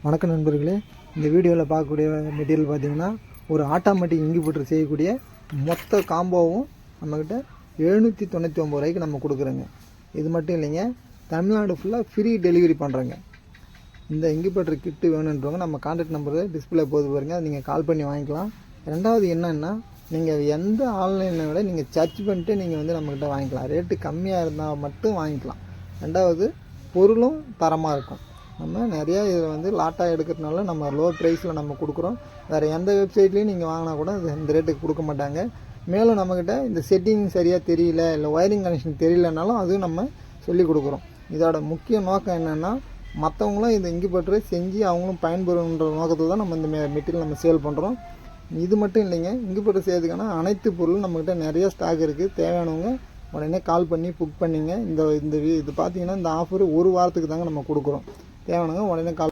வணக்கம் நண்பர்களே, இந்த வீடியோவில் பார்க்கக்கூடிய மெட்டீரியல் பார்த்திங்கன்னா ஒரு ஆட்டோமேட்டிக் இன்குபேட்டர் செய்யக்கூடிய மொத்த காம்போவும் நம்மக்கிட்ட 799 ரூபாய்க்கு நம்ம கொடுக்குறோங்க. இது மட்டும் இல்லைங்க, தமிழ்நாடு ஃபுல்லாக ஃப்ரீ டெலிவரி பண்ணுறோங்க. இந்த இன்குபேட்டர் கிட்டு வேணுன்றவங்க நம்ம கான்டாக்ட் நம்பரு டிஸ்பிளே போது பாருங்கள், அதை நீங்கள் கால் பண்ணி வாங்கிக்கலாம். ரெண்டாவது என்னென்னா, நீங்கள் எந்த ஆன்லைனை விட நீங்கள் சர்ச் பண்ணிட்டு நீங்கள் வந்து நம்மக்கிட்ட வாங்கிக்கலாம். ரேட்டு கம்மியாக இருந்தால் மட்டும் வாங்கிக்கலாம். ரெண்டாவது பொருளும் தரமாக இருக்கும். நம்ம நிறையா இதில் வந்து லாட்டாக எடுக்கிறதுனால நம்ம லோ ப்ரைஸில் நம்ம கொடுக்குறோம். வேறு எந்த வெப்சைட்லேயும் நீங்கள் வாங்கினா கூட இந்த ரேட்டுக்கு கொடுக்க மாட்டாங்க. மேலும் நம்மக்கிட்ட இந்த செட்டிங் சரியாக தெரியல, இல்லை ஒயரிங் கனெக்ஷன் தெரியலனாலும் அதுவும் நம்ம சொல்லி கொடுக்குறோம். இதோட முக்கிய நோக்கம் என்னென்னா, மற்றவங்களும் இந்த இன்குபேட்டரை செஞ்சு அவங்களும் பயன்பெறுன்ற நோக்கத்தில் தான் நம்ம இந்த மெட்டீரியல் நம்ம சேல் பண்ணுறோம். இது மட்டும் இல்லைங்க, இன்குபேட்டர் செய்யறதுக்கான அனைத்து பொருளும் நம்மக்கிட்ட நிறைய ஸ்டாக் இருக்குது. தேவையானவங்க உடனே கால் பண்ணி புக் பண்ணிங்க. இது பார்த்தீங்கன்னா இந்த ஆஃபர் ஒரு வாரத்துக்கு தாங்க நம்ம கொடுக்குறோம். தேவையானவங்க உடனே கால்